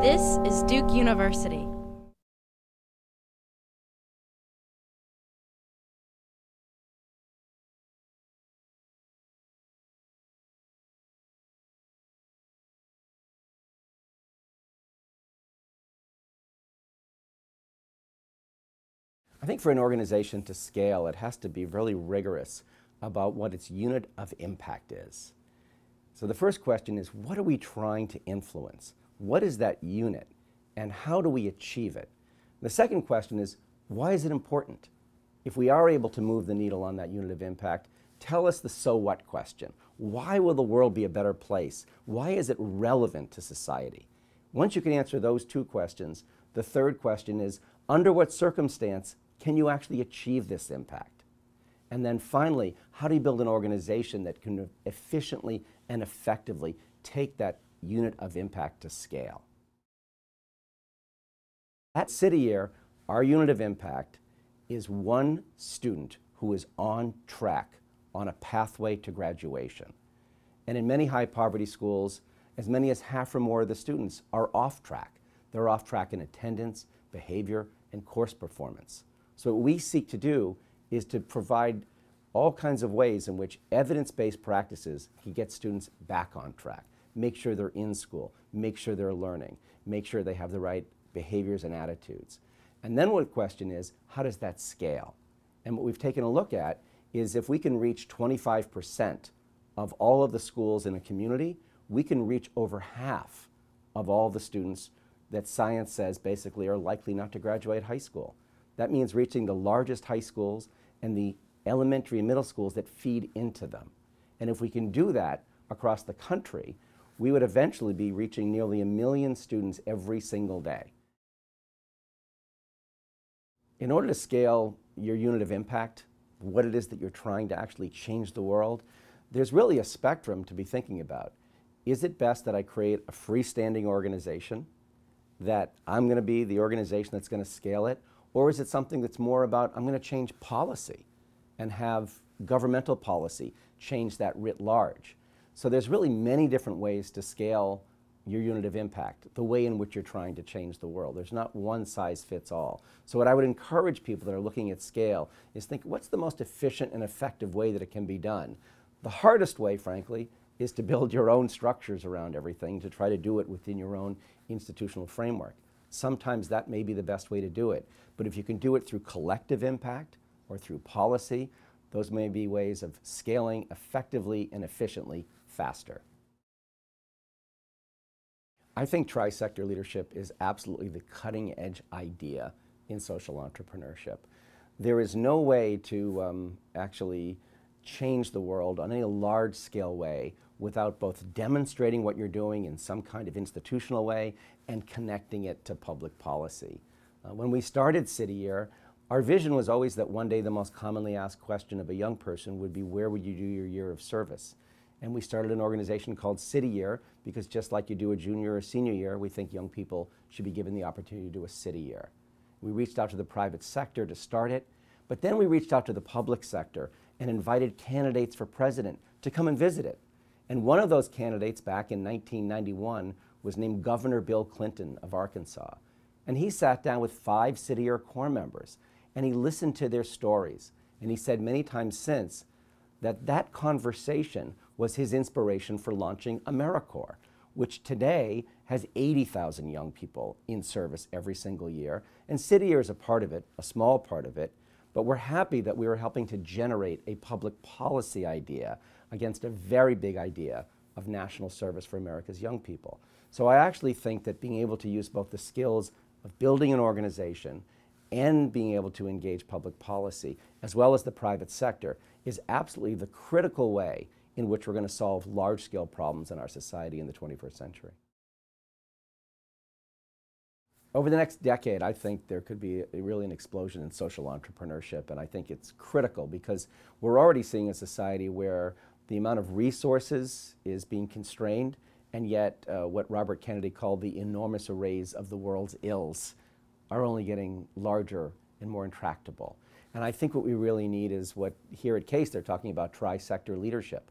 This is Duke University. I think for an organization to scale, it has to be really rigorous about what its unit of impact is. So the first question is, what are we trying to influence? What is that unit, and how do we achieve it? The second question is, why is it important? If we are able to move the needle on that unit of impact, tell us the so what question. Why will the world be a better place? Why is it relevant to society? Once you can answer those two questions, the third question is, under what circumstance can you actually achieve this impact? And then finally, how do you build an organization that can efficiently and effectively take that unit of impact to scale? At City Year, our unit of impact is one student who is on track on a pathway to graduation. And in many high poverty schools, as many as half or more of the students are off track. They're off track in attendance, behavior, and course performance. So what we seek to do is to provide all kinds of ways in which evidence-based practices can get students back on track, make sure they're in school, make sure they're learning, make sure they have the right behaviors and attitudes. And then what the question is, how does that scale? And what we've taken a look at is if we can reach 25% of all of the schools in a community, we can reach over half of all the students that science says basically are likely not to graduate high school. That means reaching the largest high schools and the elementary and middle schools that feed into them. And if we can do that across the country, we would eventually be reaching nearly 1 million students every single day. In order to scale your unit of impact, what it is that you're trying to actually change the world, there's really a spectrum to be thinking about. Is it best that I create a freestanding organization, that I'm going to be the organization that's going to scale it? Or is it something that's more about, I'm going to change policy and have governmental policy change that writ large? So there's really many different ways to scale your unit of impact, the way in which you're trying to change the world. There's not one size fits all. So what I would encourage people that are looking at scale is think, what's the most efficient and effective way that it can be done? The hardest way, frankly, is to build your own structures around everything, to try to do it within your own institutional framework. Sometimes that may be the best way to do it. But if you can do it through collective impact or through policy, those may be ways of scaling effectively and efficiently faster. I think tri-sector leadership is absolutely the cutting edge idea in social entrepreneurship. There is no way to actually change the world on any large scale way without both demonstrating what you're doing in some kind of institutional way and connecting it to public policy. When we started City Year, our vision was always that one day the most commonly asked question of a young person would be, where would you do your year of service? And we started an organization called City Year because just like you do a junior or senior year, we think young people should be given the opportunity to do a City Year. We reached out to the private sector to start it, but then we reached out to the public sector and invited candidates for president to come and visit it. And one of those candidates back in 1991 was named Governor Bill Clinton of Arkansas. And he sat down with 5 City Year Corps members and he listened to their stories. And he said many times since that that conversation was his inspiration for launching AmeriCorps, which today has 80,000 young people in service every single year. And City Year is a part of it, a small part of it, but we're happy that we were helping to generate a public policy idea against a very big idea of national service for America's young people. So I actually think that being able to use both the skills of building an organization and being able to engage public policy, as well as the private sector, is absolutely the critical way in which we're going to solve large-scale problems in our society in the 21st century. Over the next decade, I think there could be really an explosion in social entrepreneurship, and I think it's critical because we're already seeing a society where the amount of resources is being constrained, and yet what Robert Kennedy called the enormous arrays of the world's ills are only getting larger and more intractable. And I think what we really need is what here at CASE they're talking about tri-sector leadership.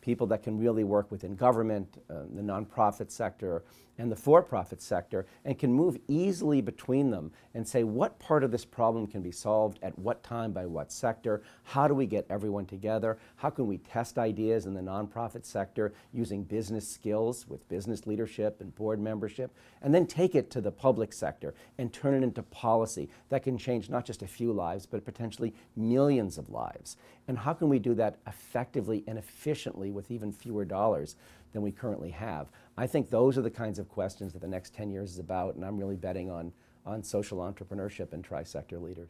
people that can really work within government, the nonprofit sector, and the for-profit sector, and can move easily between them and say what part of this problem can be solved at what time by what sector, how do we get everyone together, how can we test ideas in the nonprofit sector using business skills with business leadership and board membership, and then take it to the public sector and turn it into policy that can change not just a few lives, but potentially millions of lives. And how can we do that effectively and efficiently with even fewer dollars than we currently have? I think those are the kinds of questions that the next 10 years is about, and I'm really betting on social entrepreneurship and tri-sector leaders.